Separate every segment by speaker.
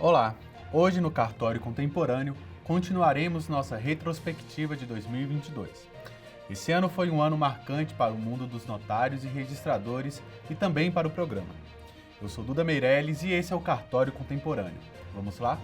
Speaker 1: Olá! Hoje no Cartório Contemporâneo continuaremos nossa retrospectiva de 2022. Esse ano foi um ano marcante para o mundo dos notários e registradores e também para o programa. Eu sou Duda Meirelles e esse é o Cartório Contemporâneo. Vamos lá?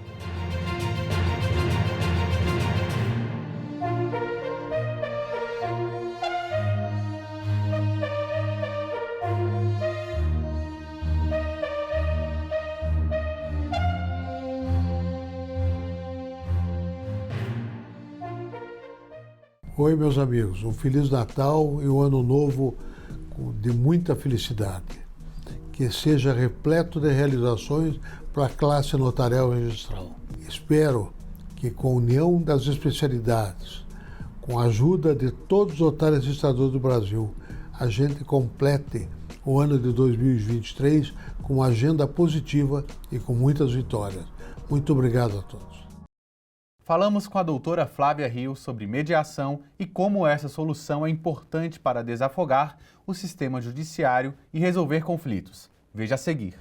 Speaker 2: Oi, meus amigos, um Feliz Natal e um Ano Novo de muita felicidade. Que seja repleto de realizações para a classe notarial e registral. Espero que, com a união das especialidades, com a ajuda de todos os notários e registradores do Brasil, a gente complete o ano de 2023 com uma agenda positiva e com muitas vitórias. Muito obrigado a todos.
Speaker 1: Falamos com a doutora Flávia Rios sobre mediação e como essa solução é importante para desafogar o sistema judiciário e resolver conflitos. Veja a seguir.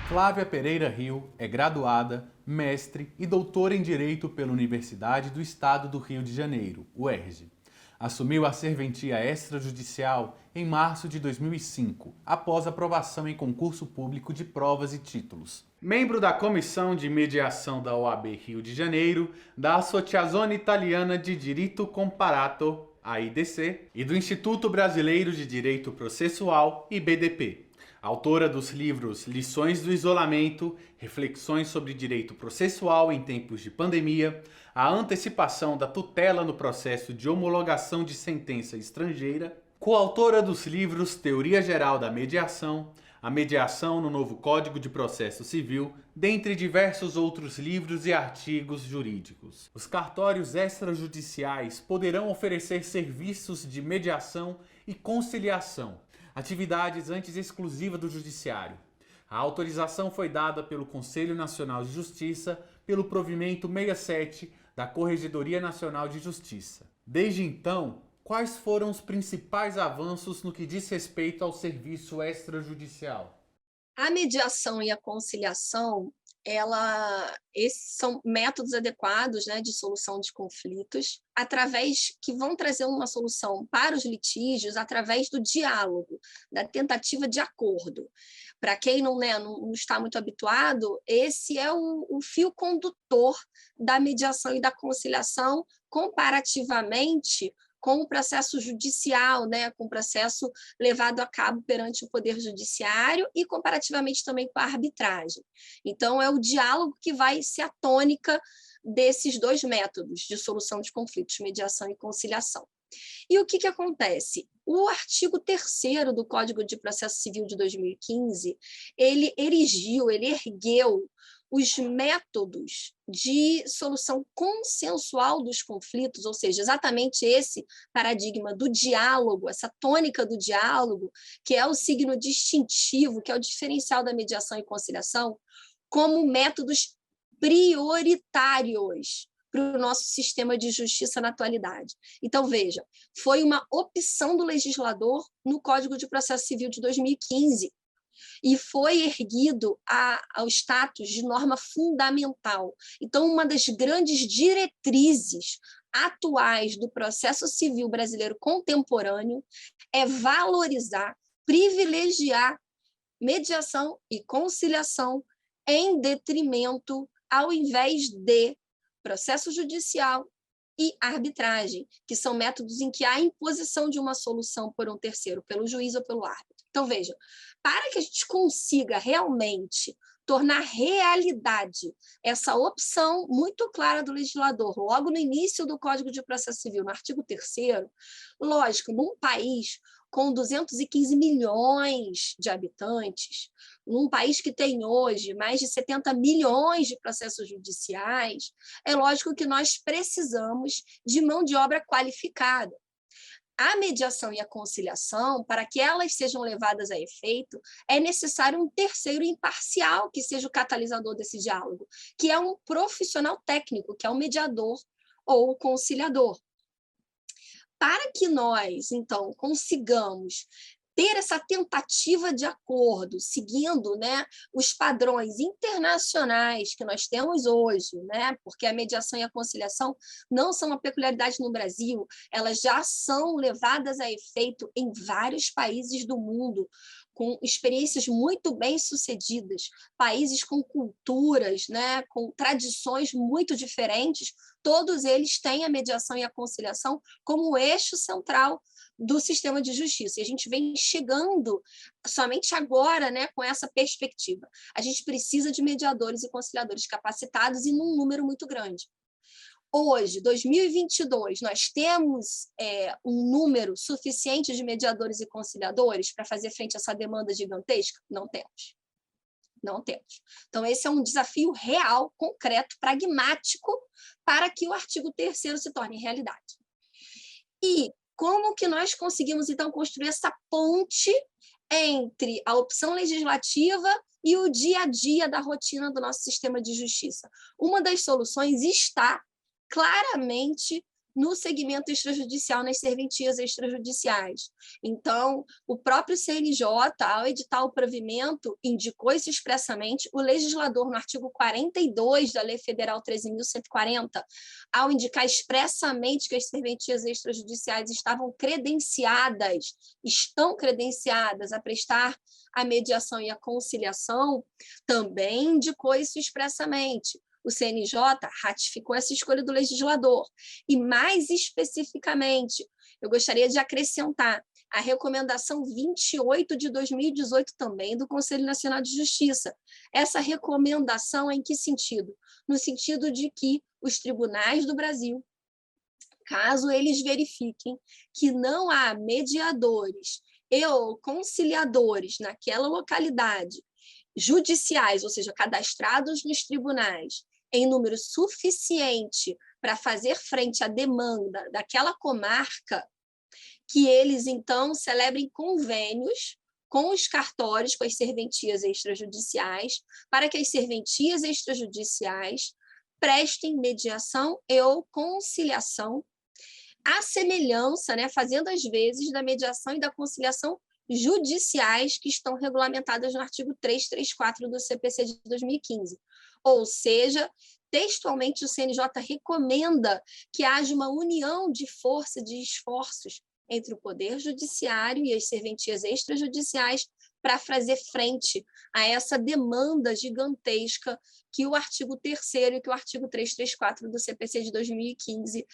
Speaker 1: Flávia Pereira Rio é graduada, mestre e doutora em Direito pela Universidade do Estado do Rio de Janeiro, UERJ. Assumiu a serventia extrajudicial em março de 2005, após aprovação em concurso público de provas e títulos. Membro da Comissão de Mediação da OAB Rio de Janeiro, da Associazione Italiana di Diritto Comparato, AIDC, e do Instituto Brasileiro de Direito Processual, IBDP. Autora dos livros Lições do Isolamento, Reflexões sobre Direito Processual em Tempos de Pandemia, A Antecipação da Tutela no Processo de Homologação de Sentença Estrangeira, coautora dos livros Teoria Geral da Mediação, A Mediação no Novo Código de Processo Civil, dentre diversos outros livros e artigos jurídicos. Os cartórios extrajudiciais poderão oferecer serviços de mediação e conciliação, atividades antes exclusivas do Judiciário. A autorização foi dada pelo Conselho Nacional de Justiça pelo provimento 67 da Corregedoria Nacional de Justiça. Desde então, quais foram os principais avanços no que diz respeito ao serviço extrajudicial?
Speaker 3: A mediação e a conciliação, esses são métodos adequados, né, de solução de conflitos, que vão trazer uma solução para os litígios através do diálogo, da tentativa de acordo. Para quem não está muito habituado, esse é o fio condutor da mediação e da conciliação comparativamente com o processo judicial, né, com o processo levado a cabo perante o Poder Judiciário e comparativamente também com a arbitragem. Então, é o diálogo que vai ser a tônica desses dois métodos de solução de conflitos, mediação e conciliação. E o que acontece? O artigo 3º do Código de Processo Civil de 2015, ele ergueu os métodos de solução consensual dos conflitos, ou seja, exatamente esse paradigma do diálogo, essa tônica do diálogo, que é o signo distintivo, que é o diferencial da mediação e conciliação, como métodos prioritários para o nosso sistema de justiça na atualidade. Então, veja, foi uma opção do legislador no Código de Processo Civil de 2015, e foi erguido ao status de norma fundamental. Então, uma das grandes diretrizes atuais do processo civil brasileiro contemporâneo é valorizar, privilegiar mediação e conciliação em detrimento, ao invés de processo judicial e arbitragem, que são métodos em que há imposição de uma solução por um terceiro, pelo juiz ou pelo árbitro. Então, vejam, para que a gente consiga realmente tornar realidade essa opção muito clara do legislador, logo no início do Código de Processo Civil, no artigo 3º, lógico, num país com 215 milhões de habitantes, num país que tem hoje mais de 70 milhões de processos judiciais, é lógico que nós precisamos de mão de obra qualificada. A mediação e a conciliação, para que elas sejam levadas a efeito, é necessário um terceiro imparcial que seja o catalisador desse diálogo, que é um profissional técnico, que é o mediador ou o conciliador. Para que nós, então, consigamos ter essa tentativa de acordo, seguindo, né, os padrões internacionais que nós temos hoje, né, porque a mediação e a conciliação não são uma peculiaridade no Brasil, elas já são levadas a efeito em vários países do mundo, com experiências muito bem-sucedidas, países com culturas, né, com tradições muito diferentes, todos eles têm a mediação e a conciliação como eixo central do sistema de justiça. E a gente vem chegando somente agora, né, com essa perspectiva. A gente precisa de mediadores e conciliadores capacitados e num número muito grande. Hoje, 2022, nós temos um número suficiente de mediadores e conciliadores para fazer frente a essa demanda gigantesca? Não temos. Não temos. Então, esse é um desafio real, concreto, pragmático, para que o artigo 3º se torne realidade. E como que nós conseguimos, então, construir essa ponte entre a opção legislativa e o dia a dia da rotina do nosso sistema de justiça? Uma das soluções está claramente no segmento extrajudicial, nas serventias extrajudiciais. Então, o próprio CNJ, ao editar o provimento, indicou isso expressamente, o legislador, no artigo 42 da Lei Federal 13.140, ao indicar expressamente que as serventias extrajudiciais estão credenciadas a prestar a mediação e a conciliação, também indicou isso expressamente. O CNJ ratificou essa escolha do legislador. E, mais especificamente, eu gostaria de acrescentar a recomendação 28 de 2018 também do Conselho Nacional de Justiça. Essa recomendação é em que sentido? No sentido de que os tribunais do Brasil, caso eles verifiquem que não há mediadores ou conciliadores naquela localidade, judiciais, ou seja, cadastrados nos tribunais, em número suficiente para fazer frente à demanda daquela comarca, que eles, então, celebrem convênios com os cartórios, com as serventias extrajudiciais, para que as serventias extrajudiciais prestem mediação ou conciliação, à semelhança, né, fazendo as vezes da mediação e da conciliação judiciais que estão regulamentadas no artigo 334 do CPC de 2015. Ou seja, textualmente o CNJ recomenda que haja uma união de força e de esforços entre o Poder Judiciário e as serventias extrajudiciais para fazer frente a essa demanda gigantesca que o artigo 3º e que o artigo 334 do CPC de 2015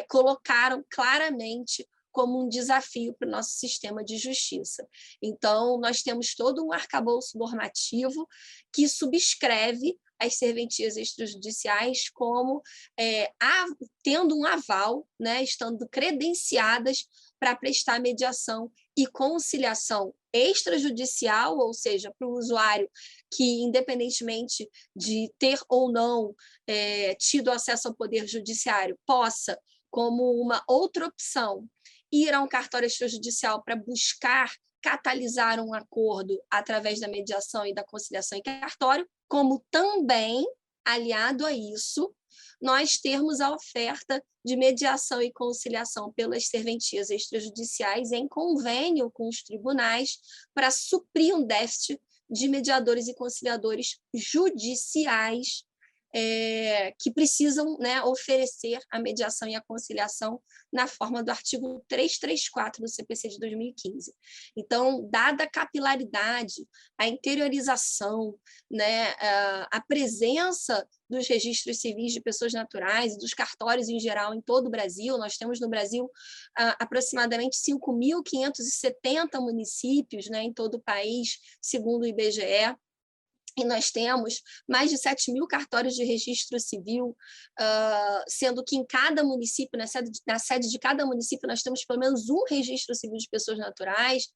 Speaker 3: colocaram claramente como um desafio para o nosso sistema de justiça. Então, nós temos todo um arcabouço normativo que subscreve as serventias extrajudiciais como tendo um aval, né, estando credenciadas para prestar mediação e conciliação extrajudicial, ou seja, para o usuário que, independentemente de ter ou não tido acesso ao Poder Judiciário, possa, como uma outra opção, ir a um cartório extrajudicial para buscar catalisar um acordo através da mediação e da conciliação em cartório, como também, aliado a isso, nós termos a oferta de mediação e conciliação pelas serventias extrajudiciais em convênio com os tribunais para suprir um déficit de mediadores e conciliadores judiciais que precisam, né, oferecer a mediação e a conciliação na forma do artigo 334 do CPC de 2015. Então, dada a capilaridade, a interiorização, né, a presença dos registros civis de pessoas naturais e dos cartórios em geral em todo o Brasil, nós temos no Brasil aproximadamente 5.570 municípios, né, em todo o país, segundo o IBGE, e nós temos mais de 7.000 cartórios de registro civil, sendo que em cada município, na sede de cada município, nós temos pelo menos um registro civil de pessoas naturais.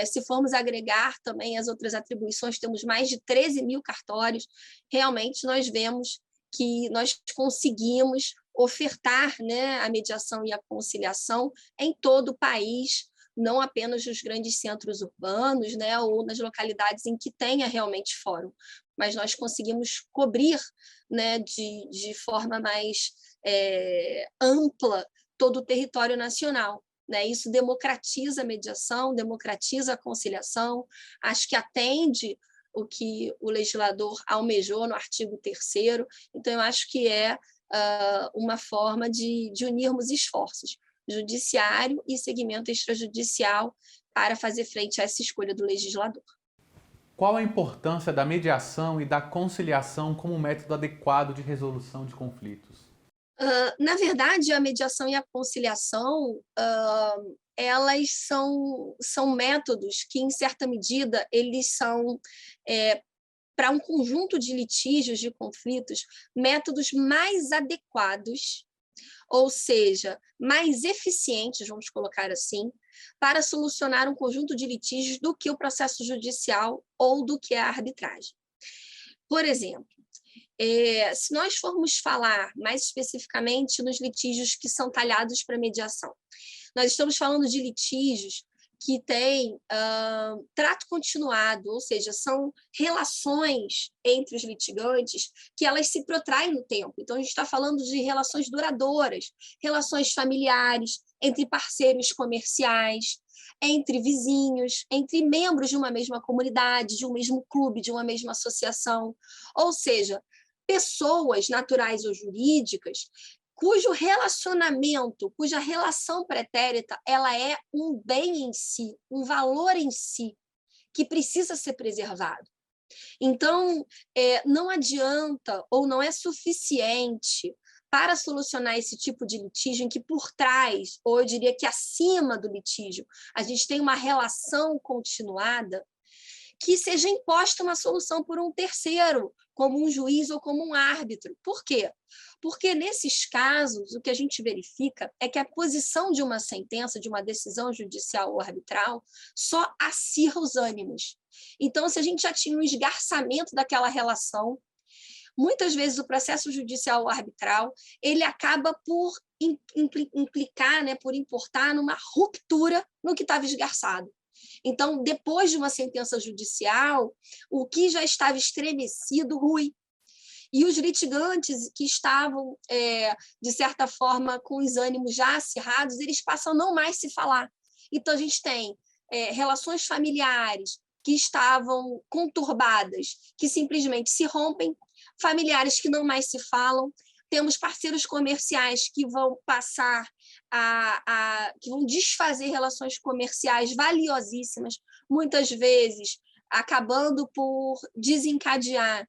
Speaker 3: Se formos agregar também as outras atribuições, temos mais de 13.000 cartórios. Realmente, nós vemos que nós conseguimos ofertar, né, a mediação e a conciliação em todo o país, não apenas nos grandes centros urbanos, né, ou nas localidades em que tenha realmente fórum, mas nós conseguimos cobrir, né, de forma mais ampla todo o território nacional. né? Isso democratiza a mediação, democratiza a conciliação, acho que atende o que o legislador almejou no artigo 3º, então eu acho que é uma forma de unirmos esforços, judiciário e segmento extrajudicial, para fazer frente a essa escolha do legislador.
Speaker 1: Qual a importância da mediação e da conciliação como método adequado de resolução de conflitos?
Speaker 3: Na verdade, a mediação e a conciliação, elas são métodos que, em certa medida, eles são, para um conjunto de litígios, de conflitos, métodos mais adequados, ou seja, mais eficientes, vamos colocar assim, para solucionar um conjunto de litígios do que o processo judicial ou do que a arbitragem. Por exemplo, se nós formos falar mais especificamente nos litígios que são talhados para mediação, nós estamos falando de litígios que têm trato continuado, ou seja, são relações entre os litigantes que elas se protraem no tempo. Então, a gente está falando de relações duradouras, relações familiares, entre parceiros comerciais, entre vizinhos, entre membros de uma mesma comunidade, de um mesmo clube, de uma mesma associação. Ou seja, pessoas naturais ou jurídicas cujo relacionamento, cuja relação pretérita, ela é um bem em si, um valor em si, que precisa ser preservado. Então, não adianta ou não é suficiente para solucionar esse tipo de litígio em que por trás, ou eu diria que acima do litígio, a gente tem uma relação continuada, que seja imposta uma solução por um terceiro, como um juiz ou como um árbitro. Por quê? Porque, nesses casos, o que a gente verifica é que a posição de uma sentença, de uma decisão judicial ou arbitral, só acirra os ânimos. Então, se a gente já tinha um esgarçamento daquela relação, muitas vezes o processo judicial ou arbitral, ele acaba por implicar, né, por importar numa ruptura no que estava esgarçado. Então, depois de uma sentença judicial, o que já estava estremecido rui. E os litigantes que estavam, de certa forma, com os ânimos já acirrados, eles passam a não mais se falar. Então, a gente tem relações familiares que estavam conturbadas, que simplesmente se rompem, familiares que não mais se falam, temos parceiros comerciais que vão passar que vão desfazer relações comerciais valiosíssimas, muitas vezes acabando por desencadear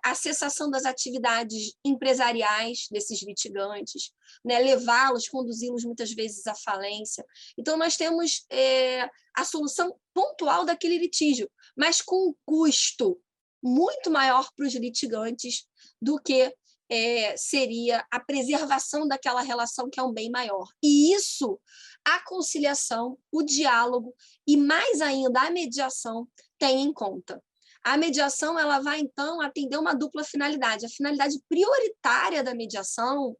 Speaker 3: a cessação das atividades empresariais desses litigantes, né, levá-los, conduzi-los muitas vezes à falência. Então, nós temos a solução pontual daquele litígio, mas com um custo muito maior para os litigantes do que seria a preservação daquela relação, que é um bem maior. E isso, a conciliação, o diálogo e, mais ainda, a mediação tem em conta. A mediação, ela vai, então, atender uma dupla finalidade. A finalidade prioritária da mediação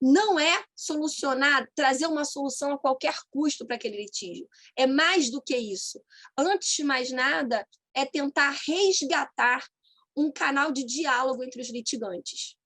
Speaker 3: não é trazer uma solução a qualquer custo para aquele litígio. É mais do que isso. Antes de mais nada, é tentar resgatar um canal de diálogo entre os litigantes.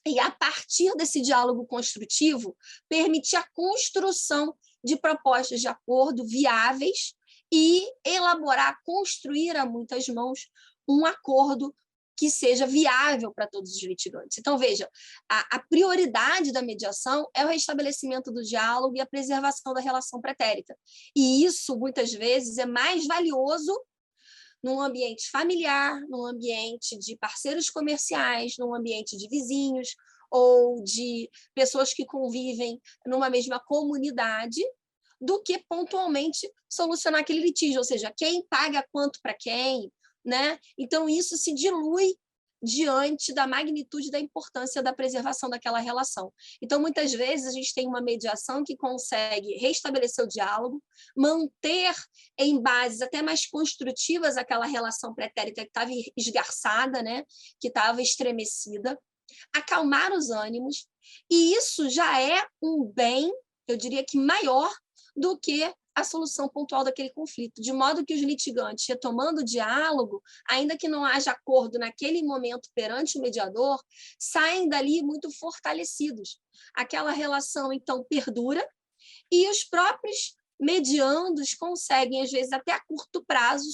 Speaker 3: E, a partir desse diálogo construtivo, permitir a construção de propostas de acordo viáveis e elaborar, construir a muitas mãos um acordo que seja viável para todos os litigantes. Então, veja, a prioridade da mediação é o restabelecimento do diálogo e a preservação da relação pretérita. E isso, muitas vezes, é mais valioso num ambiente familiar, num ambiente de parceiros comerciais, num ambiente de vizinhos ou de pessoas que convivem numa mesma comunidade, do que pontualmente solucionar aquele litígio, ou seja, quem paga quanto para quem, né? Então, isso se dilui diante da magnitude da importância da preservação daquela relação. Então, muitas vezes, a gente tem uma mediação que consegue restabelecer o diálogo, manter em bases até mais construtivas aquela relação pretérita que estava esgarçada, né? Que estava estremecida, acalmar os ânimos, e isso já é um bem, eu diria que maior do que a solução pontual daquele conflito, de modo que os litigantes, retomando o diálogo, ainda que não haja acordo naquele momento perante o mediador, saem dali muito fortalecidos. Aquela relação, então, perdura, e os próprios mediandos conseguem, às vezes, até a curto prazo,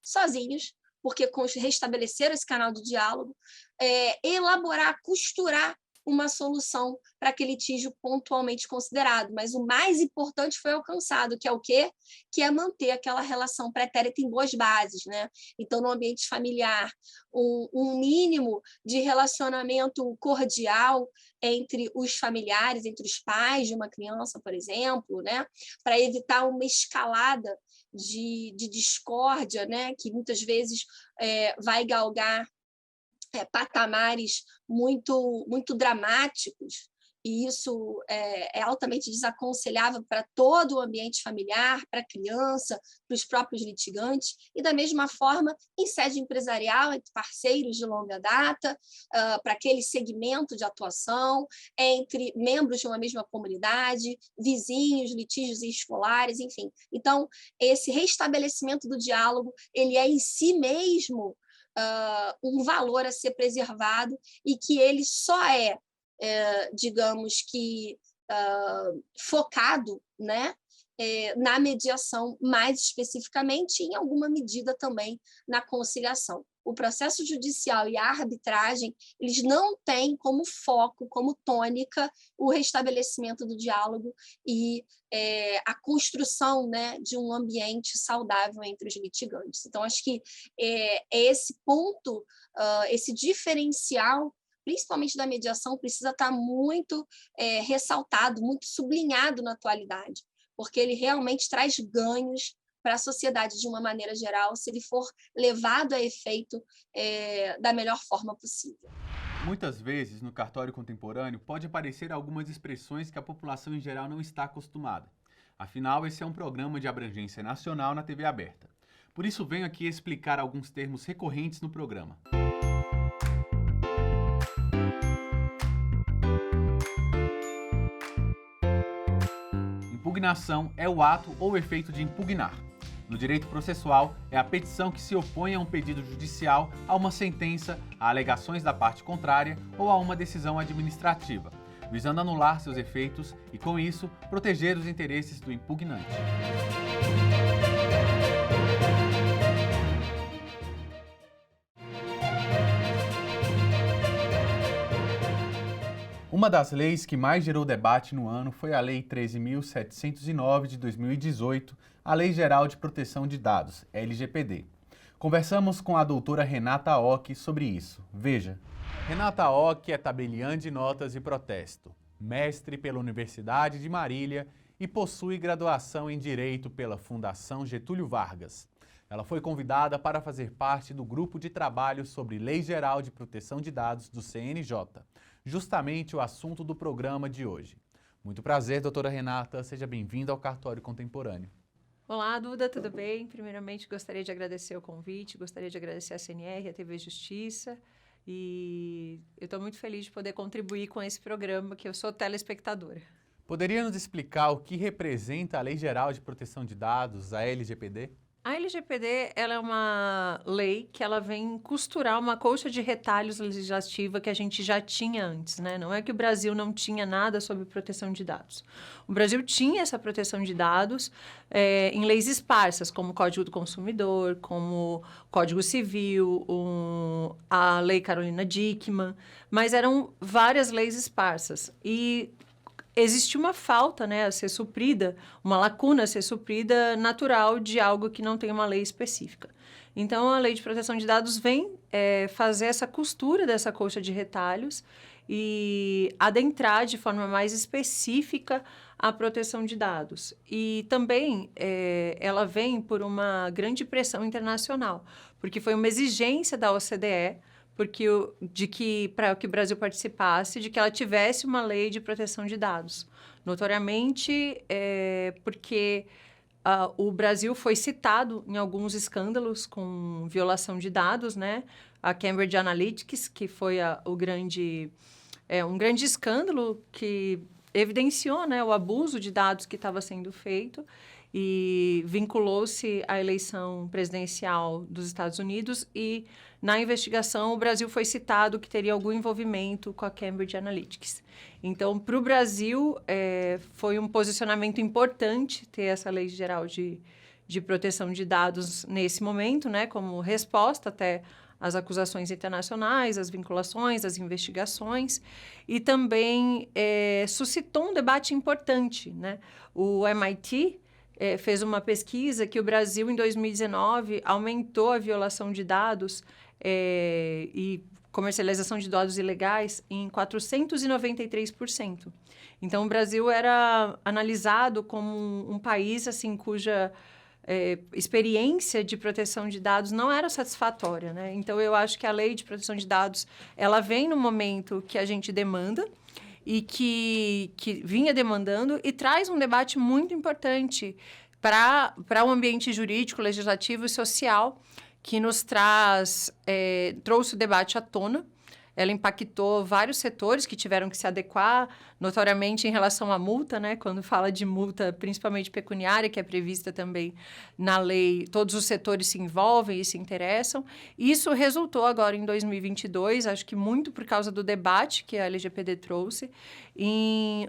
Speaker 3: sozinhos, porque restabeleceram esse canal de diálogo, elaborar, costurar uma solução para aquele litígio pontualmente considerado. Mas o mais importante foi alcançado, que é o quê? Que é manter aquela relação pretérita em boas bases, né? Então, no ambiente familiar, um mínimo de relacionamento cordial entre os familiares, entre os pais de uma criança, por exemplo, né? Para evitar uma escalada de discórdia, né? Que muitas vezes vai galgar patamares muito dramáticos, e isso é altamente desaconselhável para todo o ambiente familiar, para a criança, para os próprios litigantes, e da mesma forma em sede empresarial, entre parceiros de longa data, para aquele segmento de atuação, entre membros de uma mesma comunidade, vizinhos, litígios escolares, enfim. Então, esse restabelecimento do diálogo, ele é em si mesmo um valor a ser preservado, e que ele só digamos que, focado, né, na mediação, mais especificamente, em alguma medida também na conciliação. O processo judicial e a arbitragem, eles não têm como foco, como tônica, o restabelecimento do diálogo e a construção, né, de um ambiente saudável entre os litigantes. Então, acho que esse ponto, esse diferencial, principalmente da mediação, precisa estar muito ressaltado, muito sublinhado na atualidade, porque ele realmente traz ganhos para a sociedade de uma maneira geral, se ele for levado a efeito da melhor forma possível.
Speaker 1: Muitas vezes, no cartório contemporâneo, pode aparecer algumas expressões que a população em geral não está acostumada. Afinal, esse é um programa de abrangência nacional na TV aberta. Por isso, venho aqui explicar alguns termos recorrentes no programa. Impugnação é o ato ou efeito de impugnar. No direito processual, é a petição que se opõe a um pedido judicial, a uma sentença, a alegações da parte contrária ou a uma decisão administrativa, visando anular seus efeitos e, com isso, proteger os interesses do impugnante. Uma das leis que mais gerou debate no ano foi a Lei 13.709 de 2018, a Lei Geral de Proteção de Dados, LGPD. Conversamos com a doutora Renata Ock sobre isso. Veja. Renata Ock é tabeliã de notas e protesto, mestre pela Universidade de Marília e possui graduação em Direito pela Fundação Getúlio Vargas. Ela foi convidada para fazer parte do grupo de trabalho sobre Lei Geral de Proteção de Dados do CNJ, justamente o assunto do programa de hoje. Muito prazer, doutora Renata, seja bem-vinda ao Cartório Contemporâneo.
Speaker 4: Olá, Duda, tudo bem? Primeiramente, gostaria de agradecer o convite, gostaria de agradecer a CNR, a TV Justiça, e eu estou muito feliz de poder contribuir com esse programa, que eu sou telespectadora.
Speaker 1: Poderia nos explicar o que representa a Lei Geral de Proteção de Dados, a LGPD?
Speaker 4: A LGPD, ela é uma lei que ela vem costurar uma colcha de retalhos legislativa que a gente já tinha antes, né? Não é que o Brasil não tinha nada sobre proteção de dados. O Brasil tinha essa proteção de dados em leis esparsas, como o Código do Consumidor, como o Código Civil, a Lei Carolina Dickmann, mas eram várias leis esparsas. E existe uma falta, né, a ser suprida, uma lacuna a ser suprida natural de algo que não tem uma lei específica. Então, a Lei de Proteção de Dados vem fazer essa costura dessa colcha de retalhos e adentrar de forma mais específica a proteção de dados. E também ela vem por uma grande pressão internacional, porque foi uma exigência da OCDE para que o Brasil participasse, de que ela tivesse uma lei de proteção de dados. Notoriamente, porque o Brasil foi citado em alguns escândalos com violação de dados, né? A Cambridge Analytica, que foi um grande escândalo que evidenciou, né, o abuso de dados que estava sendo feito. e vinculou-se à eleição presidencial dos Estados Unidos e, na investigação, o Brasil foi citado que teria algum envolvimento com a Cambridge Analytica. Então, para o Brasil, foi um posicionamento importante ter essa lei geral de proteção de dados nesse momento, né, como resposta até às acusações internacionais, às vinculações, às investigações, e também suscitou um debate importante, né? O MIT fez uma pesquisa que o Brasil, em 2019, aumentou a violação de dados e comercialização de dados ilegais em 493%. Então, o Brasil era analisado como um país assim, cuja experiência de proteção de dados não era satisfatória, né? Então, eu acho que a lei de proteção de dados ela vem no momento que a gente demanda e que vinha demandando e traz um debate muito importante para o ambiente jurídico, legislativo e social que nos trouxe o debate à tona. Ela impactou vários setores que tiveram que se adequar, notoriamente em relação à multa, né? Quando fala de multa, principalmente pecuniária, que é prevista também na lei, todos os setores se envolvem e se interessam. Isso resultou agora em 2022, acho que muito por causa do debate que a LGPD trouxe, e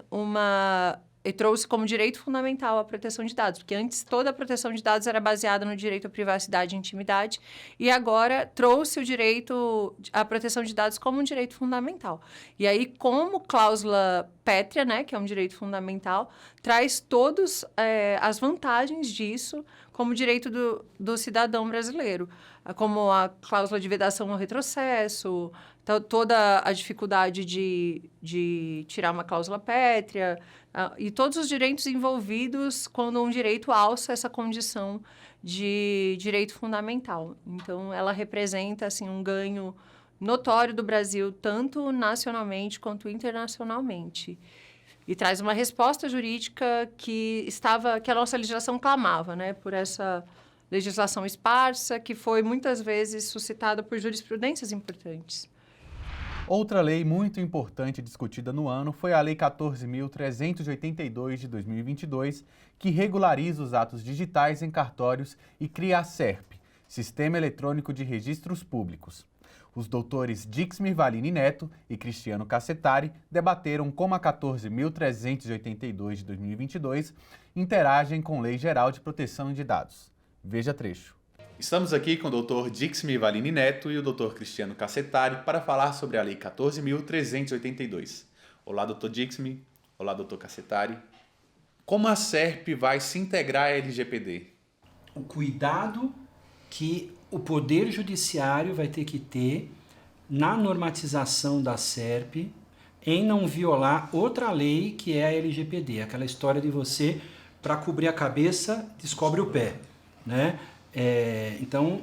Speaker 4: trouxe como direito fundamental a proteção de dados, porque antes toda a proteção de dados era baseada no direito à privacidade e intimidade, e agora trouxe o direito à proteção de dados como um direito fundamental. E aí, como cláusula pétrea, né, que é um direito fundamental, traz todas as vantagens disso como direito do cidadão brasileiro, como a cláusula de vedação ao retrocesso, toda a dificuldade de tirar uma cláusula pétrea, e todos os direitos envolvidos quando um direito alça essa condição de direito fundamental. Então, ela representa assim, um ganho notório do Brasil, tanto nacionalmente quanto internacionalmente. E traz uma resposta jurídica que a nossa legislação clamava, né, por essa legislação esparsa, que foi muitas vezes suscitada por jurisprudências importantes.
Speaker 1: Outra lei muito importante discutida no ano foi a Lei 14.382 de 2022, que regulariza os atos digitais em cartórios e cria a SERP, Sistema Eletrônico de Registros Públicos. Os doutores Dixmir Valine Neto e Cristiano Cassetari debateram como a 14.382 de 2022 interagem com a Lei Geral de Proteção de Dados. Veja trecho. Estamos aqui com o Dr. Dixmir Valine Neto e o Dr. Cristiano Cassetari para falar sobre a Lei 14.382. Olá, Dr. Dixmir. Olá, Dr. Cassetari. Como a SERP vai se integrar à LGPD?
Speaker 5: O cuidado que o Poder Judiciário vai ter que ter na normatização da SERP em não violar outra lei que é a LGPD. Aquela história de você, para cobrir a cabeça, descobre o pé, né? Então,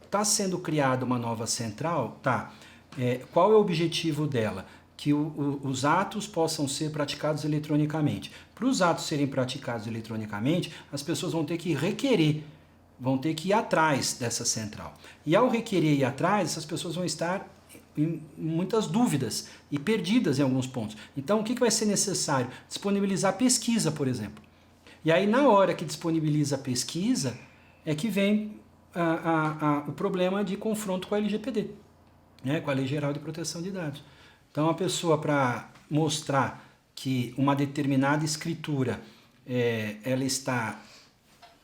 Speaker 5: está sendo criada uma nova central? Tá. Qual é o objetivo dela? Que os atos possam ser praticados eletronicamente. Para os atos serem praticados eletronicamente, as pessoas vão ter que requerer, vão ter que ir atrás dessa central. E ao requerer ir atrás, essas pessoas vão estar em muitas dúvidas e perdidas em alguns pontos. Então, o que vai ser necessário? Disponibilizar pesquisa, por exemplo. E aí, na hora que disponibiliza a pesquisa, é que vem o problema de confronto com a LGPD, né, com a Lei Geral de Proteção de Dados. Então, a pessoa, para mostrar que uma determinada escritura ela está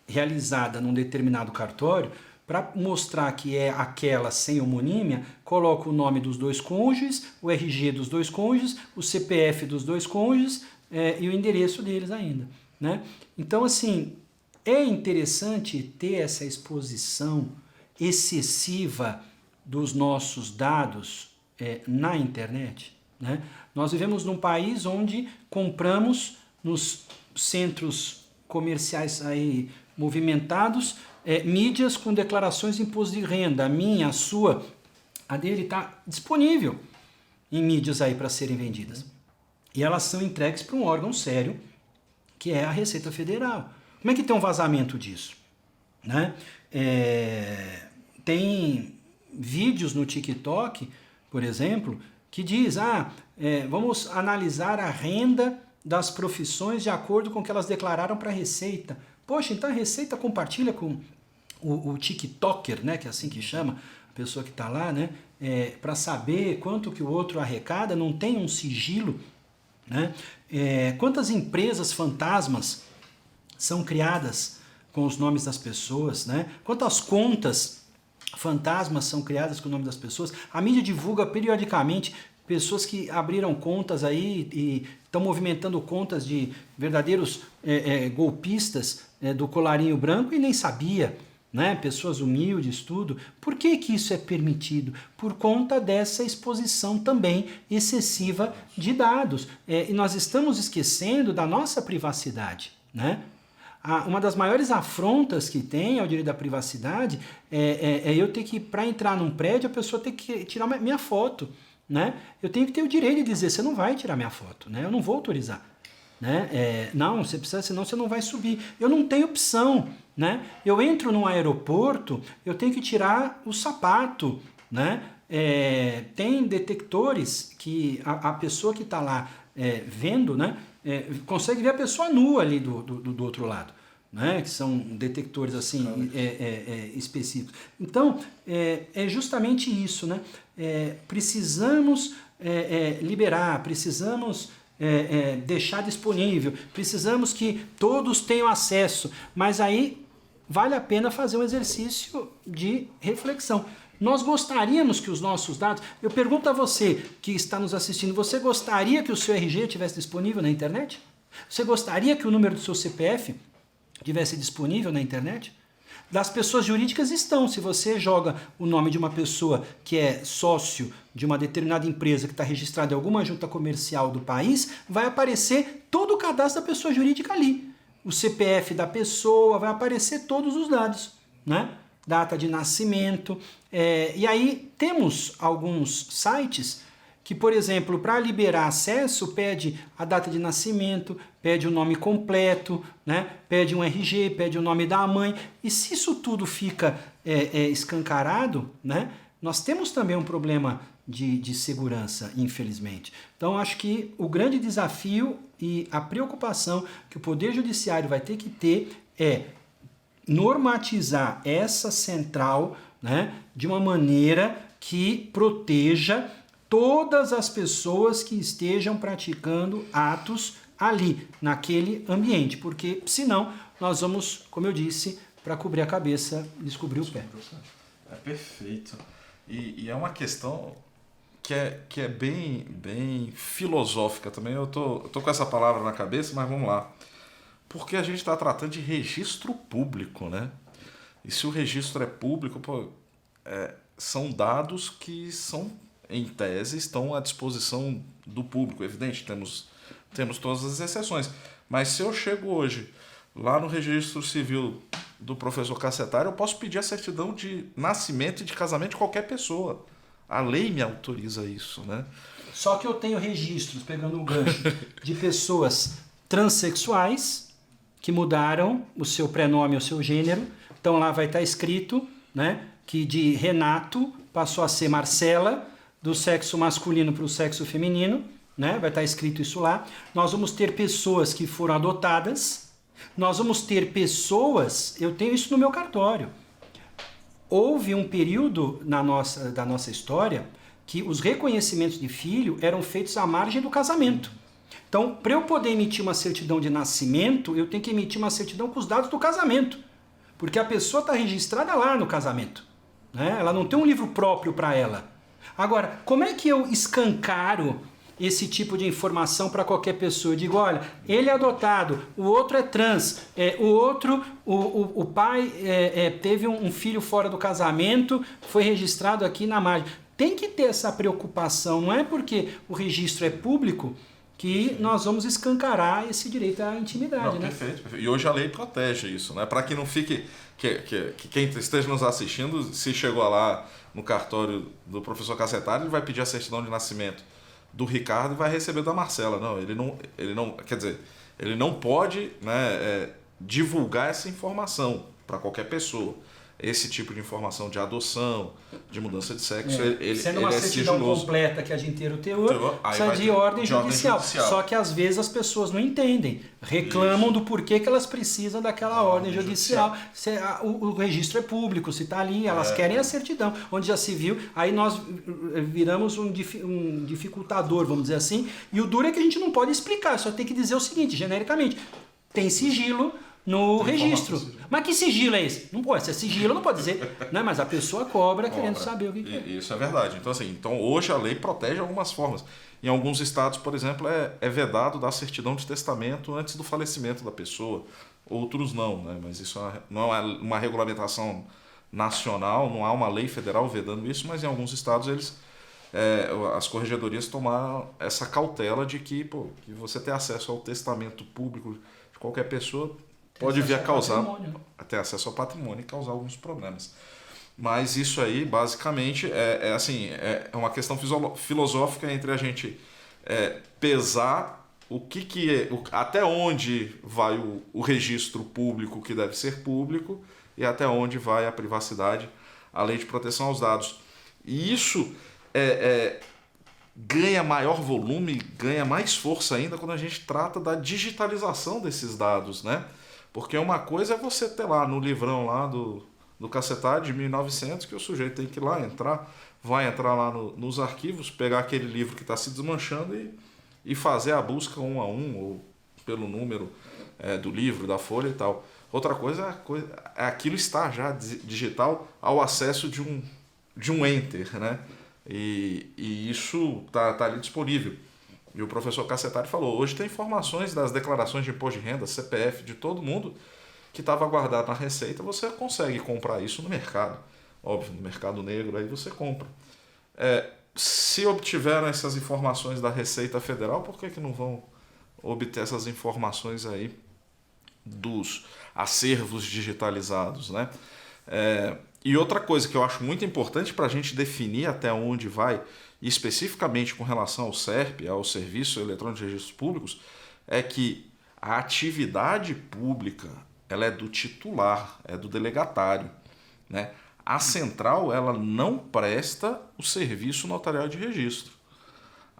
Speaker 5: realizada num determinado cartório, para mostrar que é aquela sem homonímia, coloca o nome dos dois cônjuges, o RG dos dois cônjuges, o CPF dos dois cônjuges e o endereço deles ainda, né? Então, assim, é interessante ter essa exposição excessiva dos nossos dados na internet, né? Nós vivemos num país onde compramos nos centros comerciais aí movimentados mídias com declarações de imposto de renda, a minha, a sua, a dele está disponível em mídias aí para serem vendidas. E elas são entregues para um órgão sério, que é a Receita Federal. Como é que tem um vazamento disso? Né? Tem vídeos no TikTok, por exemplo, que diz, vamos analisar a renda das profissões de acordo com o que elas declararam para a Receita. Poxa, então a Receita compartilha com o TikToker, né, que é assim que chama, a pessoa que está lá, né, para saber quanto que o outro arrecada, não tem um sigilo, né? Quantas empresas fantasmas são criadas com os nomes das pessoas, né? Quantas contas fantasmas são criadas com o nome das pessoas? A mídia divulga periodicamente pessoas que abriram contas aí e estão movimentando contas de verdadeiros golpistas do colarinho branco e nem sabia, né? Pessoas humildes, tudo. Por que que isso é permitido? Por conta dessa exposição também excessiva de dados. E nós estamos esquecendo da nossa privacidade, né? Uma das maiores afrontas que tem ao direito da privacidade é eu ter que, para entrar num prédio, a pessoa ter que tirar minha foto, né? Eu tenho que ter o direito de dizer, você não vai tirar minha foto, né? Eu não vou autorizar. Né? Não, você precisa, senão você não vai subir. Eu não tenho opção, né? Eu entro num aeroporto, eu tenho que tirar o sapato, né? Tem detectores que a pessoa que está lá vendo, né? Consegue ver a pessoa nua ali do outro lado, né? Que são detectores assim específicos. Então, é justamente isso, né? Precisamos liberar, precisamos deixar disponível, precisamos que todos tenham acesso, mas aí vale a pena fazer um exercício de reflexão. Nós gostaríamos que os nossos dados... Eu pergunto a você que está nos assistindo, você gostaria que o seu RG estivesse disponível na internet? Você gostaria que o número do seu CPF estivesse disponível na internet? Das pessoas jurídicas estão. Se você joga o nome de uma pessoa que é sócio de uma determinada empresa que está registrada em alguma junta comercial do país, vai aparecer todo o cadastro da pessoa jurídica ali. O CPF da pessoa, vai aparecer todos os dados, né? Data de nascimento. E aí temos alguns sites que, por exemplo, para liberar acesso, pede a data de nascimento, pede o nome completo, né? Pede um RG, pede o nome da mãe. E se isso tudo fica escancarado, né? Nós temos também um problema de segurança, infelizmente. Então, acho que o grande desafio e a preocupação que o Poder Judiciário vai ter que ter é normatizar essa central, né, de uma maneira que proteja todas as pessoas que estejam praticando atos ali, naquele ambiente, porque senão nós vamos, como eu disse, para cobrir a cabeça, descobrir o pé.
Speaker 6: É perfeito. E é uma questão que é bem filosófica também. Eu tô com essa palavra na cabeça, mas vamos lá. Porque a gente está tratando de registro público, né? E se o registro é público, são dados que são, em tese, estão à disposição do público. Evidente, temos todas as exceções. Mas se eu chego hoje lá no registro civil do professor Cassetari, eu posso pedir a certidão de nascimento e de casamento de qualquer pessoa. A lei me autoriza isso, né?
Speaker 5: Só que eu tenho registros, pegando um gancho, de pessoas transexuais que mudaram o seu prenome, o seu gênero. Então lá vai estar escrito, né, que de Renato passou a ser Marcela, do sexo masculino para o sexo feminino, né? Vai estar escrito isso lá. Nós vamos ter pessoas que foram adotadas, nós vamos ter pessoas, eu tenho isso no meu cartório. Houve um período da nossa história que os reconhecimentos de filho eram feitos à margem do casamento. Então, para eu poder emitir uma certidão de nascimento, eu tenho que emitir uma certidão com os dados do casamento, porque a pessoa está registrada lá no casamento, né? Ela não tem um livro próprio para ela. Agora, como é que eu escancaro esse tipo de informação para qualquer pessoa? Eu digo, olha, ele é adotado, o outro é trans, o pai teve um filho fora do casamento, foi registrado aqui na margem. Tem que ter essa preocupação, não é porque o registro é público que nós vamos escancarar esse direito à intimidade, né?
Speaker 6: Perfeito. E hoje a lei protege isso, né? Para que não fique... Que quem esteja nos assistindo, se chegou lá no cartório do professor Cassetari, ele vai pedir a certidão de nascimento do Ricardo e vai receber da Marcela. Não, ele não, quer dizer, ele não pode, né, divulgar essa informação para qualquer pessoa. esse tipo de informação de adoção, de mudança de sexo, ele
Speaker 5: sendo uma certidão
Speaker 6: sigiloso.
Speaker 5: completa que a gente tem o teor,
Speaker 6: Aí
Speaker 5: precisa de ordem judicial.
Speaker 6: judicial.
Speaker 5: Só que às vezes as pessoas não entendem, reclamam do porquê que elas precisam daquela ordem judicial. O registro é público, se está ali, elas querem a certidão, onde já se viu, aí nós viramos um dificultador, vamos dizer assim, e o duro é que a gente não pode explicar, só tem que dizer o seguinte, genericamente, tem sigilo no registro. Mas que sigilo é esse? Não pode ser sigilo, não pode dizer. Né? Mas a pessoa cobra querendo saber o que é.
Speaker 6: Isso é verdade. Então, assim, hoje a lei protege algumas formas. Em alguns estados, por exemplo, é vedado dar certidão de testamento antes do falecimento da pessoa. Outros não, né? Mas isso não é uma regulamentação nacional, não há uma lei federal vedando isso, mas em alguns estados as corregedorias tomaram essa cautela de que você ter acesso ao testamento público de qualquer pessoa pode vir a causar até acesso ao patrimônio e causar alguns problemas. Mas isso aí, basicamente, é uma questão filosófica entre a gente pesar até onde vai o registro público que deve ser público e até onde vai a privacidade, a lei de proteção aos dados. E isso ganha maior volume, ganha mais força ainda quando a gente trata da digitalização desses dados, né? Porque uma coisa é você ter lá no livrão lá do cacetário de 1900 que o sujeito tem que ir lá vai entrar lá nos arquivos, pegar aquele livro que está se desmanchando e fazer a busca um a um, ou pelo número do livro, da folha e tal. Outra coisa é aquilo estar já digital ao acesso de um enter, né? E isso tá ali disponível. E o professor Cassetari falou, hoje tem informações das declarações de imposto de renda, CPF, de todo mundo que estava guardado na Receita, você consegue comprar isso no mercado. Óbvio, no mercado negro, aí você compra. Se obtiveram essas informações da Receita Federal, por que não vão obter essas informações aí dos acervos digitalizados, né? E outra coisa que eu acho muito importante para a gente definir até onde vai, especificamente com relação ao SERP, ao Serviço Eletrônico de Registros Públicos, é que a atividade pública ela é do titular, é do delegatário, né? A central ela não presta o serviço notarial de registro.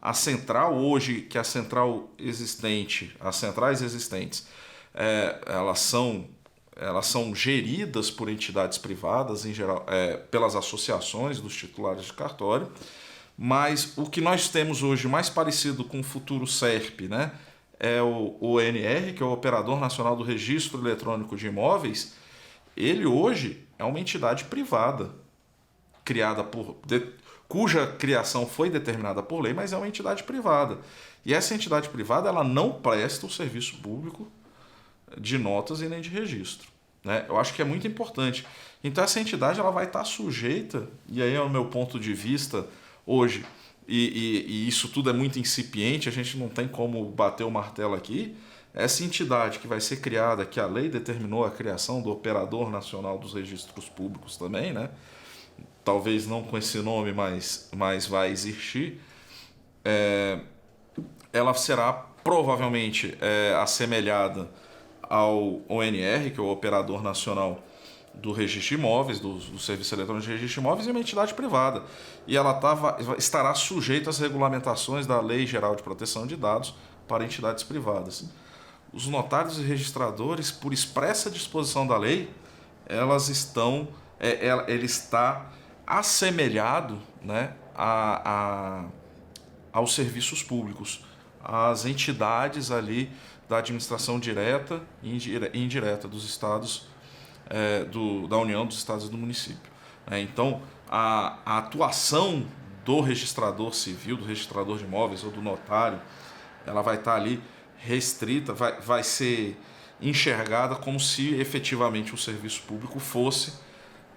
Speaker 6: A central hoje, que a central existente, as centrais existentes, elas são geridas por entidades privadas, em geral, pelas associações dos titulares de cartório, mas o que nós temos hoje mais parecido com o futuro SERP, né, é o ONR, que é o Operador Nacional do Registro Eletrônico de Imóveis. Ele hoje é uma entidade privada, cuja criação foi determinada por lei, mas é uma entidade privada. E essa entidade privada ela não presta o serviço público de notas e nem de registro, né? Eu acho que é muito importante. Então essa entidade ela vai estar sujeita, e aí é o meu ponto de vista hoje, e isso tudo é muito incipiente, a gente não tem como bater o martelo aqui. Essa entidade que vai ser criada, que a lei determinou a criação do Operador Nacional dos Registros Públicos também, né? Talvez não com esse nome, mas vai existir. Ela será provavelmente assemelhada ao ONR, que é o Operador Nacional do Registro de Imóveis, do Serviço Eletrônico de Registro de Imóveis, e uma entidade privada. E ela estará sujeita às regulamentações da Lei Geral de Proteção de Dados para entidades privadas. Os notários e registradores, por expressa disposição da lei, ele está assemelhado, né, aos serviços públicos, às entidades ali da administração direta e indireta dos estados, da União, dos estados e do município. Então, a atuação do registrador civil, do registrador de imóveis ou do notário, ela vai estar ali restrita, vai ser enxergada como se efetivamente o serviço público fosse.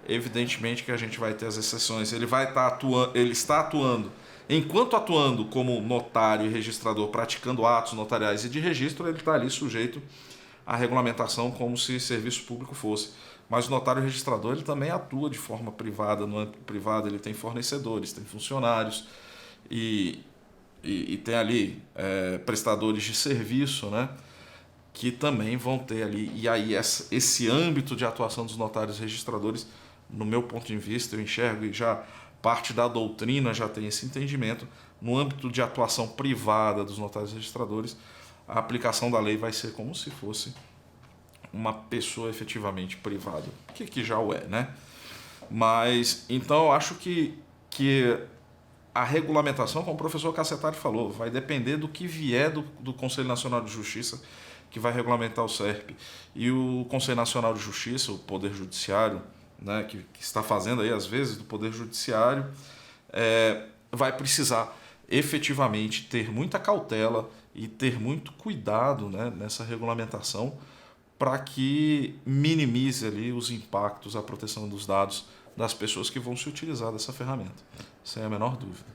Speaker 6: Evidentemente que a gente vai ter as exceções. Ele está atuando, enquanto atuando como notário e registrador, praticando atos notariais e de registro, ele está ali sujeito à regulamentação como se serviço público fosse. Mas o notário registrador ele também atua de forma privada. No âmbito privado ele tem fornecedores, tem funcionários e tem ali prestadores de serviço, né, que também vão ter ali. E aí esse âmbito de atuação dos notários registradores no meu ponto de vista, eu enxergo e já parte da doutrina já tem esse entendimento, no âmbito de atuação privada dos notários registradores, a aplicação da lei vai ser como se fosse uma pessoa efetivamente privada, que já o é, né? Mas, então, eu acho que a regulamentação, como o professor Cassetari falou, vai depender do que vier do Conselho Nacional de Justiça, que vai regulamentar o SERP. E o Conselho Nacional de Justiça, o Poder Judiciário, né, que está fazendo aí, às vezes, do Poder Judiciário, vai precisar efetivamente ter muita cautela e ter muito cuidado, né, nessa regulamentação para que minimize ali os impactos à proteção dos dados das pessoas que vão se utilizar dessa ferramenta, sem a menor dúvida.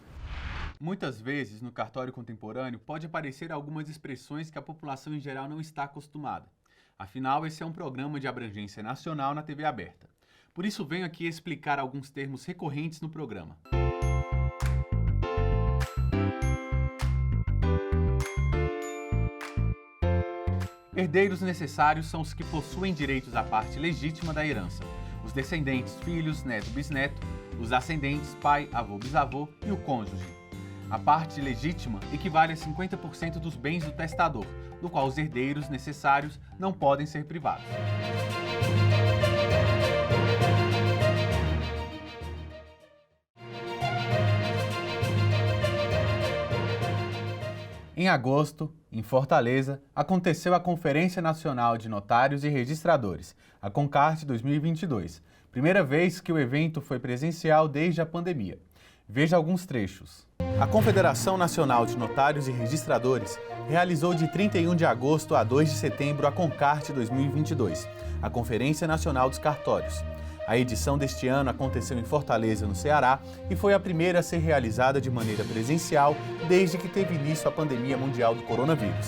Speaker 1: Muitas vezes, no cartório contemporâneo, pode aparecer algumas expressões que a população em geral não está acostumada. Afinal, esse é um programa de abrangência nacional na TV aberta. Por isso, venho aqui explicar alguns termos recorrentes no programa. Herdeiros necessários são os que possuem direitos à parte legítima da herança. Os descendentes, filhos, neto, bisneto, os ascendentes, pai, avô, bisavô e o cônjuge. A parte legítima equivale a 50% dos bens do testador, do qual os herdeiros necessários não podem ser privados. Em agosto, em Fortaleza, aconteceu a Conferência Nacional de Notários e Registradores, a CONCART 2022, primeira vez que o evento foi presencial desde a pandemia. Veja alguns trechos. A Confederação Nacional de Notários e Registradores realizou de 31 de agosto a 2 de setembro a CONCART 2022, a Conferência Nacional dos Cartórios. A edição deste ano aconteceu em Fortaleza, no Ceará, e foi a primeira a ser realizada de maneira presencial desde que teve início a pandemia mundial do coronavírus.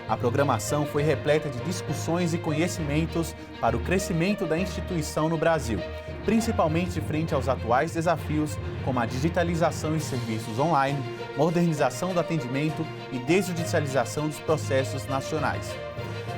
Speaker 1: A programação foi repleta de discussões e conhecimentos para o crescimento da instituição no Brasil, principalmente frente aos atuais desafios como a digitalização e serviços online, modernização do atendimento e desjudicialização dos processos nacionais.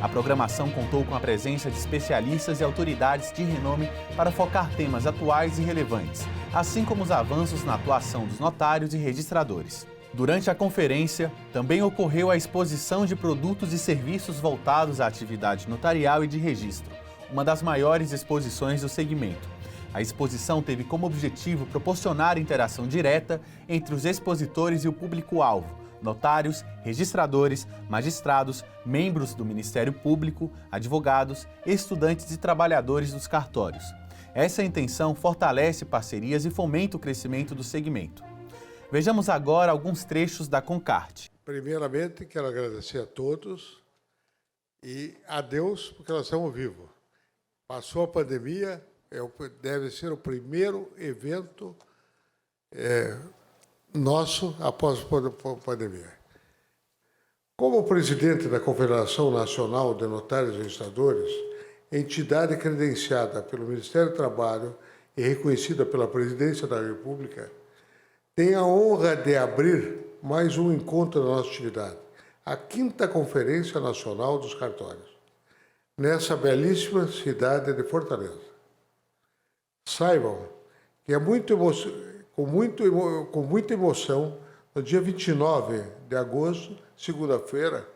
Speaker 1: A programação contou com a presença de especialistas e autoridades de renome para focar temas atuais e relevantes, assim como os avanços na atuação dos notários e registradores. Durante a conferência, também ocorreu a exposição de produtos e serviços voltados à atividade notarial e de registro, uma das maiores exposições do segmento. A exposição teve como objetivo proporcionar interação direta entre os expositores e o público-alvo, notários, registradores, magistrados, membros do Ministério Público, advogados, estudantes e trabalhadores dos cartórios. Essa intenção fortalece parcerias e fomenta o crescimento do segmento. Vejamos agora alguns trechos da CONCART.
Speaker 2: Primeiramente, quero agradecer a todos e a Deus porque nós estamos vivos. Passou a pandemia, deve ser o primeiro evento nosso após a pandemia. Como presidente da Confederação Nacional de Notários e Registradores, entidade credenciada pelo Ministério do Trabalho e reconhecida pela Presidência da República, tenho a honra de abrir mais um encontro da nossa atividade, a 5ª Conferência Nacional dos Cartórios, nessa belíssima cidade de Fortaleza. Saibam que é com muita emoção, no dia 29 de agosto, segunda-feira,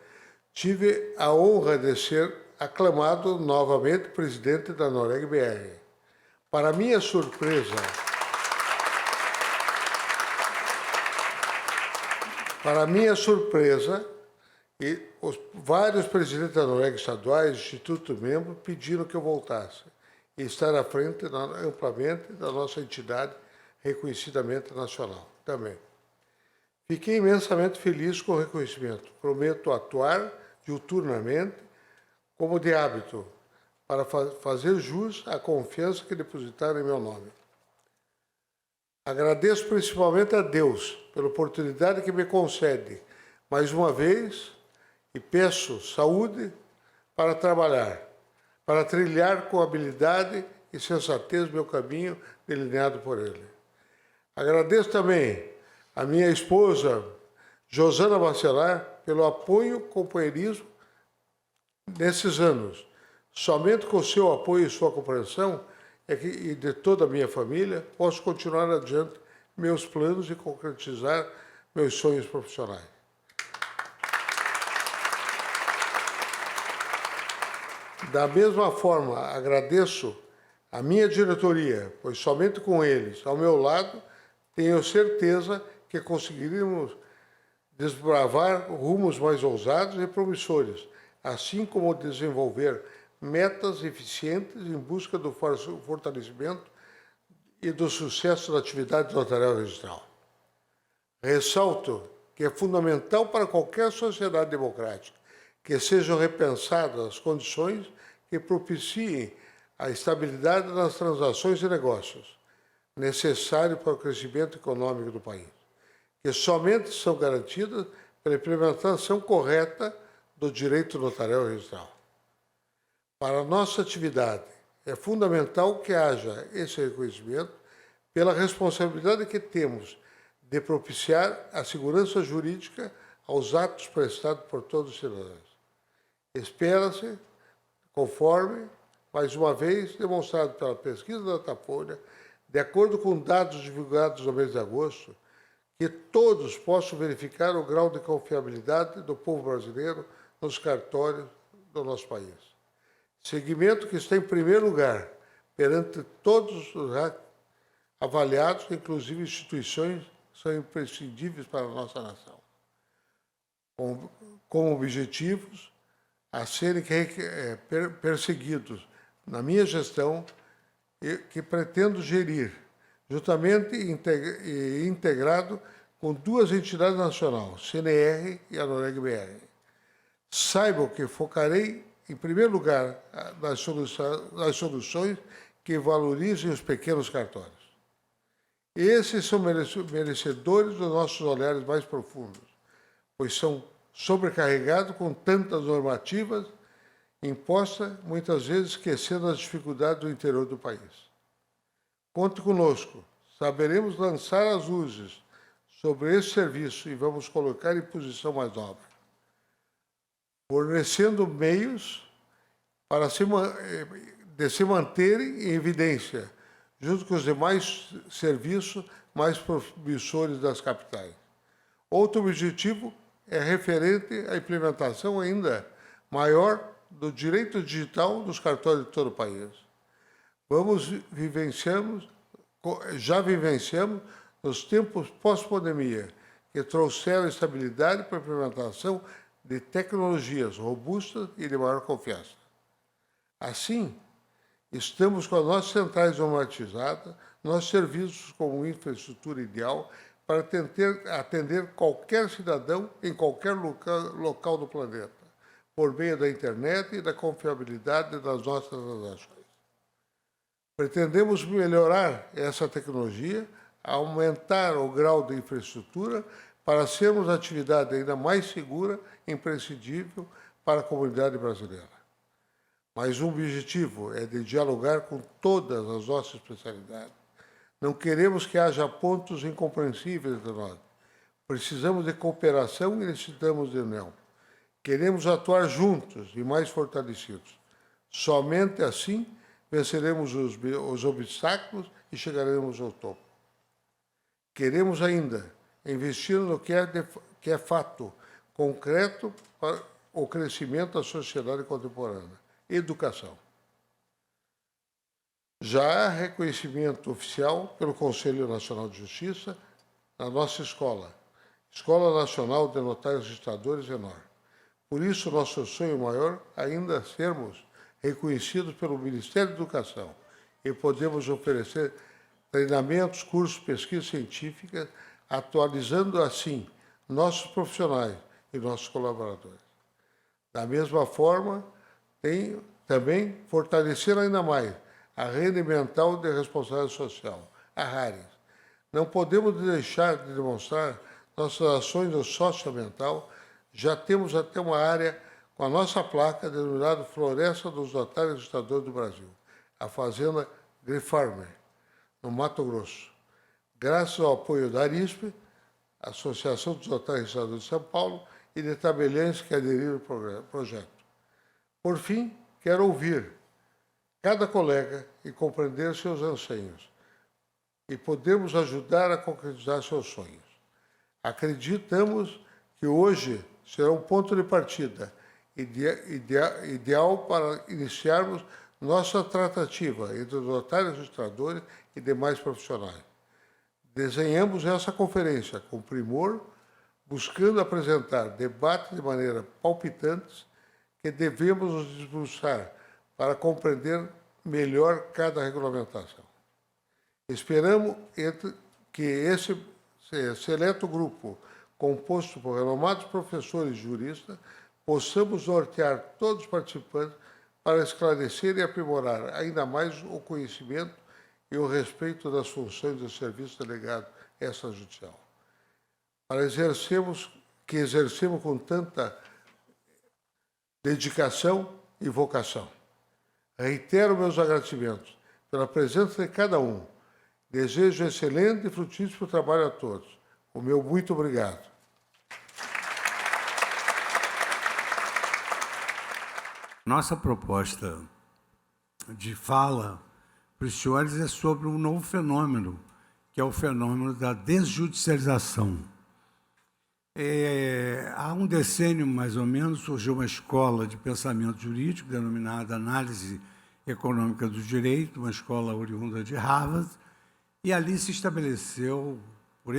Speaker 2: tive a honra de ser aclamado novamente presidente da Noreg BR. Para minha surpresa, e os vários presidentes da Noreg estaduais, Instituto Membro, pediram que eu voltasse e estar à frente amplamente da nossa entidade reconhecidamente nacional também. Fiquei imensamente feliz com o reconhecimento. Prometo atuar diuturnamente, como de hábito, para fazer jus à confiança que depositaram em meu nome. Agradeço principalmente a Deus pela oportunidade que me concede, mais uma vez, e peço saúde para trabalhar, para trilhar com habilidade e sensatez meu caminho delineado por Ele. Agradeço também a minha esposa, Josana Bacelar, pelo apoio e companheirismo nesses anos. Somente com seu apoio e sua compreensão e de toda a minha família, posso continuar adiante meus planos e concretizar meus sonhos profissionais. Da mesma forma, agradeço a minha diretoria, pois somente com eles ao meu lado, tenho certeza que conseguiríamos desbravar rumos mais ousados e promissores, assim como desenvolver metas eficientes em busca do fortalecimento e do sucesso da atividade notarial registral. Ressalto que é fundamental para qualquer sociedade democrática que sejam repensadas as condições que propiciem a estabilidade nas transações e negócios, necessário para o crescimento econômico do país, que somente são garantidas pela implementação correta do direito notarial registral. Para a nossa atividade, é fundamental que haja esse reconhecimento pela responsabilidade que temos de propiciar a segurança jurídica aos atos prestados por todos os cidadãos. Espera-se, conforme, mais uma vez, demonstrado pela pesquisa da Datafolha, de acordo com dados divulgados no mês de agosto, que todos possam verificar o grau de confiabilidade do povo brasileiro nos cartórios do nosso país. Segmento que está em primeiro lugar perante todos os avaliados, inclusive instituições que são imprescindíveis para a nossa nação, com objetivos a serem perseguidos na minha gestão e que pretendo gerir, juntamente e integrado com duas entidades nacionais, CNR e a Noreg-BR. Saibam que focarei, em primeiro lugar, nas soluções que valorizem os pequenos cartórios. Esses são merecedores dos nossos olhares mais profundos, pois são sobrecarregados com tantas normativas impostas, muitas vezes esquecendo as dificuldades do interior do país. Conte conosco, saberemos lançar as luzes sobre esse serviço e vamos colocar em posição mais nobre, fornecendo meios para se manterem em evidência, junto com os demais serviços mais promissores das capitais. Outro objetivo é referente à implementação ainda maior do direito digital dos cartórios de todo o país. Já vivenciamos nos tempos pós-pandemia, que trouxeram estabilidade para a implementação de tecnologias robustas e de maior confiança. Assim, estamos com as nossas centrais automatizadas, nossos serviços como infraestrutura ideal para atender qualquer cidadão em qualquer local do planeta, por meio da internet e da confiabilidade das nossas transações. Pretendemos melhorar essa tecnologia, aumentar o grau de infraestrutura para sermos a atividade ainda mais segura e imprescindível para a comunidade brasileira. Mas o objetivo é de dialogar com todas as nossas especialidades. Não queremos que haja pontos incompreensíveis entre nós. Precisamos de cooperação e necessitamos de união. Queremos atuar juntos e mais fortalecidos. Somente assim venceremos os obstáculos e chegaremos ao topo. Queremos ainda investir no que é fato concreto para o crescimento da sociedade contemporânea. Educação. Já há reconhecimento oficial pelo Conselho Nacional de Justiça na nossa escola, Escola Nacional de Notários e Registradores, ENOR. Por isso, nosso sonho maior ainda é sermos reconhecidos pelo Ministério da Educação e podemos oferecer treinamentos, cursos, pesquisa científica, atualizando assim nossos profissionais e nossos colaboradores. Da mesma forma, também fortalecer ainda mais a Rede Mental de Responsabilidade Social, a RARES. Não podemos deixar de demonstrar nossas ações no socioambiental. Já temos até uma área com a nossa placa denominada Floresta dos Notários e Registradores do Brasil, a Fazenda Grifarmer, no Mato Grosso. Graças ao apoio da ARISP, Associação dos Notários e Registradores de São Paulo, e de tabeliães que aderiram ao projeto. Por fim, quero ouvir cada colega e compreender seus anseios e podermos ajudar a concretizar seus sonhos. Acreditamos que hoje será um ponto de partida ideal para iniciarmos nossa tratativa entre os notários registradores e demais profissionais. Desenhamos essa conferência com primor, buscando apresentar debates de maneira palpitantes que devemos nos esforçar para compreender melhor cada regulamentação. Esperamos que esse seleto grupo, composto por renomados professores e juristas, possamos nortear todos os participantes para esclarecer e aprimorar ainda mais o conhecimento e o respeito das funções do serviço delegado extrajudicial. Para exercemos com tanta dedicação e vocação. Reitero meus agradecimentos pela presença de cada um. Desejo excelente e frutífero trabalho a todos. O meu muito obrigado.
Speaker 7: Nossa proposta de fala para os senhores é sobre um novo fenômeno, que é o fenômeno da desjudicialização. Há um decênio, mais ou menos, surgiu uma escola de pensamento jurídico denominada Análise Econômica do Direito, uma escola oriunda de Harvard, e ali se estabeleceu, por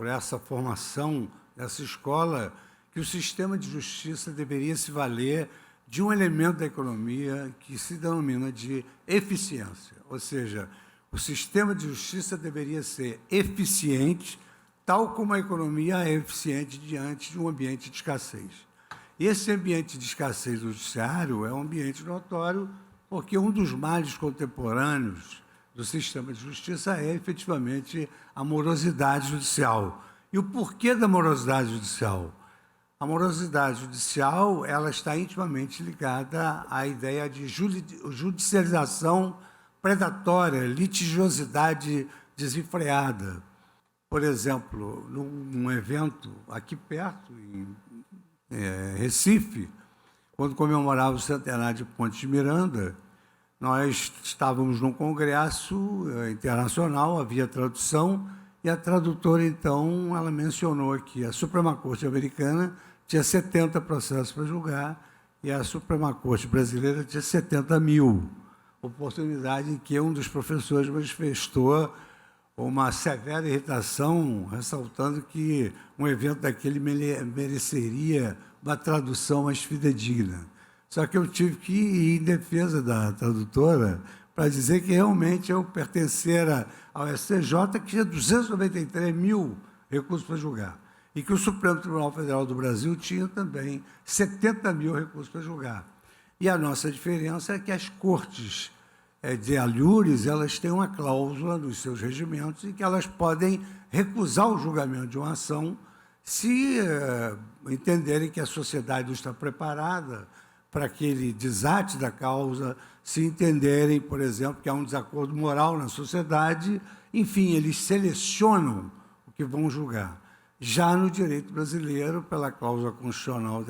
Speaker 7: essa formação dessa escola, que o sistema de justiça deveria se valer de um elemento da economia que se denomina de eficiência, ou seja, o sistema de justiça deveria ser eficiente, tal como a economia é eficiente diante de um ambiente de escassez. Esse ambiente de escassez do judiciário é um ambiente notório, porque um dos males contemporâneos do sistema de justiça é, efetivamente, a morosidade judicial. E o porquê da morosidade judicial? A morosidade judicial ela está intimamente ligada à ideia de judicialização predatória, litigiosidade desenfreada. Por exemplo, num evento aqui perto, em Recife, quando comemorava o centenário de Ponte de Miranda, nós estávamos num congresso internacional, havia tradução, e a tradutora, então, ela mencionou que a Suprema Corte americana tinha 70 processos para julgar e a Suprema Corte brasileira tinha 70 mil. Oportunidade em que um dos professores manifestou uma severa irritação, ressaltando que um evento daquele mereceria uma tradução mais fidedigna. Só que eu tive que ir em defesa da tradutora para dizer que realmente eu pertencera ao STJ, que tinha 293 mil recursos para julgar, e que o Supremo Tribunal Federal do Brasil tinha também 70 mil recursos para julgar. E a nossa diferença é que as cortes de alhures, elas têm uma cláusula nos seus regimentos em que elas podem recusar o julgamento de uma ação se entenderem que a sociedade não está preparada para aquele desate da causa, se entenderem, por exemplo, que há um desacordo moral na sociedade, enfim, eles selecionam o que vão julgar. Já no direito brasileiro, pela cláusula constitucional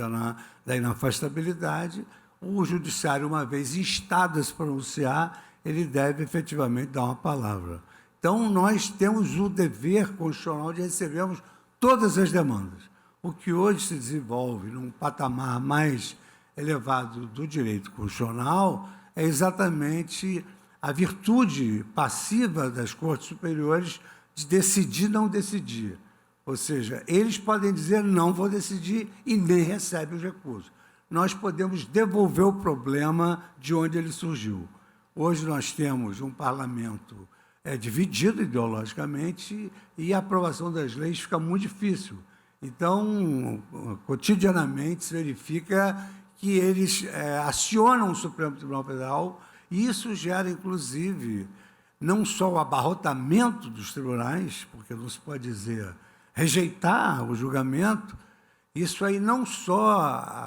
Speaker 7: da inafastabilidade, o judiciário, uma vez instado a se pronunciar, ele deve efetivamente dar uma palavra. Então, nós temos o dever constitucional de recebermos todas as demandas. O que hoje se desenvolve num patamar mais elevado do direito constitucional é exatamente a virtude passiva das cortes superiores de decidir não decidir. Ou seja, eles podem dizer não vou decidir e nem recebem os recursos. Nós podemos devolver o problema de onde ele surgiu. Hoje nós temos um parlamento dividido ideologicamente e a aprovação das leis fica muito difícil. Então, cotidianamente se verifica que eles acionam o Supremo Tribunal Federal e isso gera, inclusive, não só o abarrotamento dos tribunais, porque não se pode dizer rejeitar o julgamento, isso aí não só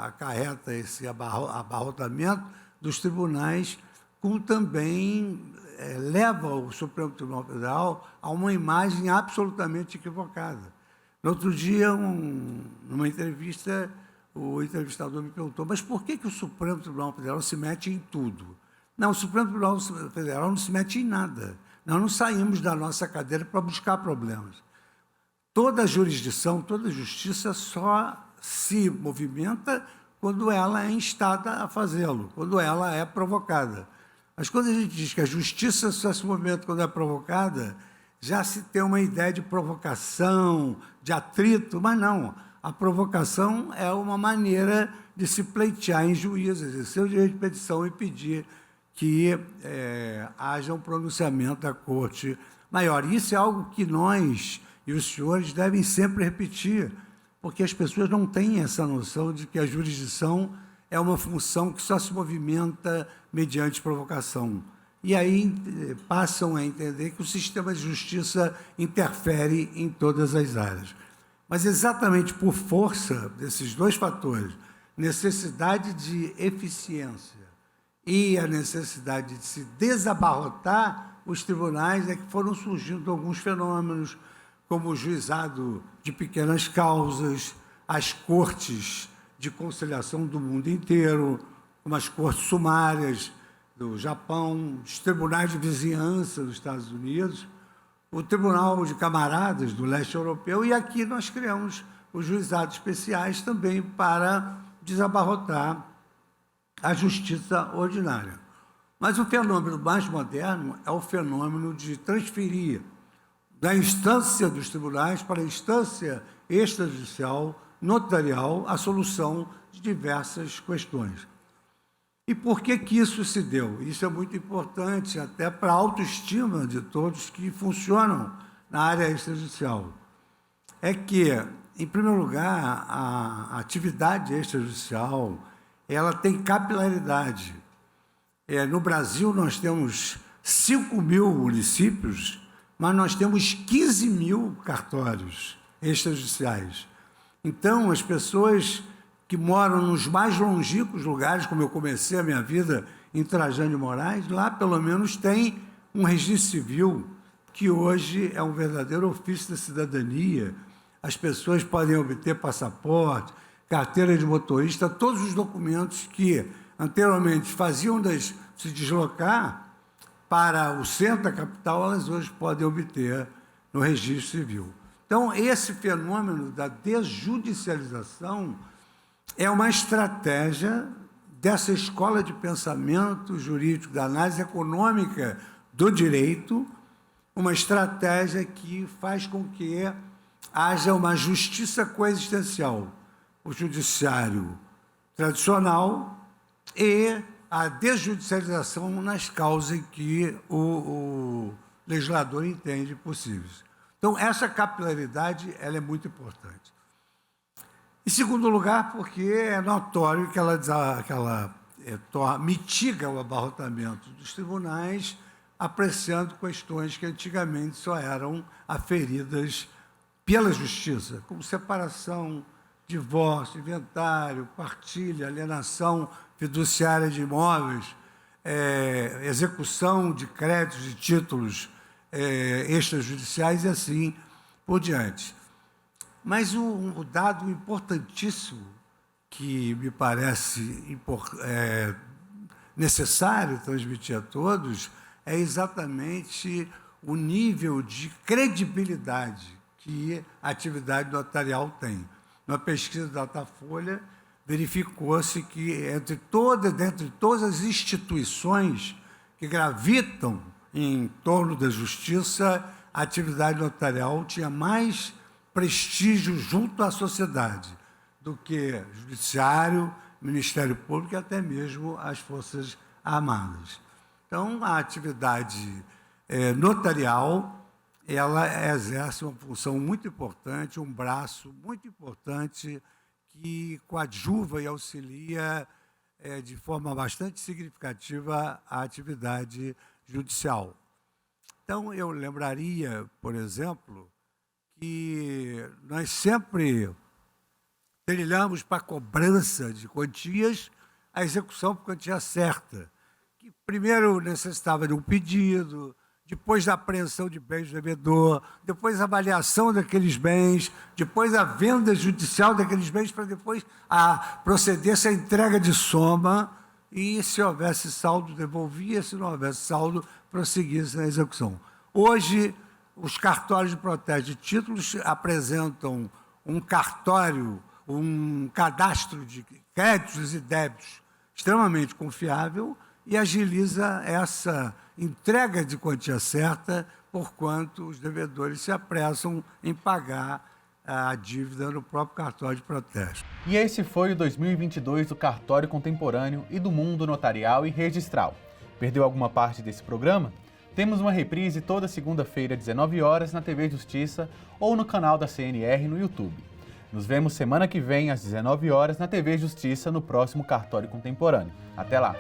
Speaker 7: acarreta esse abarrotamento dos tribunais, como também leva o Supremo Tribunal Federal a uma imagem absolutamente equivocada. No outro dia, numa entrevista, o entrevistador me perguntou, mas por que o Supremo Tribunal Federal se mete em tudo? Não, o Supremo Tribunal Federal não se mete em nada. Nós não saímos da nossa cadeira para buscar problemas. Toda jurisdição, toda justiça só se movimenta quando ela é instada a fazê-lo, quando ela é provocada. Mas quando a gente diz que a justiça só se movimenta quando é provocada, já se tem uma ideia de provocação, de atrito, mas não. A provocação é uma maneira de se pleitear em juízo, exercer o direito de petição e pedir que haja um pronunciamento da Corte maior. Isso é algo que nós e os senhores devem sempre repetir, porque as pessoas não têm essa noção de que a jurisdição é uma função que só se movimenta mediante provocação. E aí passam a entender que o sistema de justiça interfere em todas as áreas. Mas exatamente por força desses dois fatores, necessidade de eficiência e a necessidade de se desabarrotar os tribunais, é que foram surgindo alguns fenômenos, como o juizado de pequenas causas, as cortes de conciliação do mundo inteiro, como as cortes sumárias do Japão, os tribunais de vizinhança dos Estados Unidos, o Tribunal de Camaradas do Leste Europeu, e aqui nós criamos os juizados especiais também para desabarrotar a justiça ordinária. Mas o fenômeno mais moderno é o fenômeno de transferir da instância dos tribunais para a instância extrajudicial, notarial, a solução de diversas questões. E por que isso se deu? Isso é muito importante até para a autoestima de todos que funcionam na área extrajudicial. É que, em primeiro lugar, a atividade extrajudicial ela tem capilaridade. No Brasil, nós temos 5.000 municípios, mas nós temos 15.000 cartórios extrajudiciais. Então, as pessoas que moram nos mais longínquos lugares, como eu comecei a minha vida em Trajano de Moraes, lá pelo menos tem um registro civil, que hoje é um verdadeiro ofício da cidadania. As pessoas podem obter passaporte, carteira de motorista, todos os documentos que anteriormente faziam-nas se deslocar para o centro da capital, elas hoje podem obter no registro civil. Então, esse fenômeno da desjudicialização é uma estratégia dessa escola de pensamento jurídico, da análise econômica do direito, uma estratégia que faz com que haja uma justiça coexistencial, o judiciário tradicional e a desjudicialização nas causas em que o legislador entende possíveis. Então, essa capilaridade ela é muito importante. Em segundo lugar, porque é notório que ela mitiga o abarrotamento dos tribunais, apreciando questões que antigamente só eram aferidas pela justiça, como separação, divórcio, inventário, partilha, alienação fiduciária de imóveis, execução de créditos e títulos extrajudiciais e assim por diante. Mas o dado importantíssimo que me parece necessário transmitir a todos é exatamente o nível de credibilidade que a atividade notarial tem. Numa pesquisa da Datafolha, verificou-se que, dentre todas as instituições que gravitam em torno da justiça, a atividade notarial tinha mais prestígio junto à sociedade do que Judiciário, Ministério Público e até mesmo as Forças Armadas. Então, a atividade notarial ela exerce uma função muito importante, um braço muito importante que coadjuva e auxilia de forma bastante significativa a atividade judicial. Então, eu lembraria, por exemplo, que nós sempre trilhamos para a cobrança de quantias a execução por quantia certa, que primeiro necessitava de um pedido, depois da apreensão de bens do devedor, depois a avaliação daqueles bens, depois a venda judicial daqueles bens, para depois proceder-se à entrega de soma e, se houvesse saldo, devolvia, se não houvesse saldo, prosseguisse na execução. Hoje, os cartórios de protesto de títulos apresentam um cartório, um cadastro de créditos e débitos extremamente confiável e agiliza essa entrega de quantia certa, porquanto os devedores se apressam em pagar a dívida no próprio cartório de protesto.
Speaker 1: E esse foi o 2022 do Cartório Contemporâneo e do Mundo Notarial e Registral. Perdeu alguma parte desse programa? Temos uma reprise toda segunda-feira, às 19 horas, na TV Justiça ou no canal da CNR no YouTube. Nos vemos semana que vem, às 19 horas, na TV Justiça, no próximo Cartório Contemporâneo. Até lá!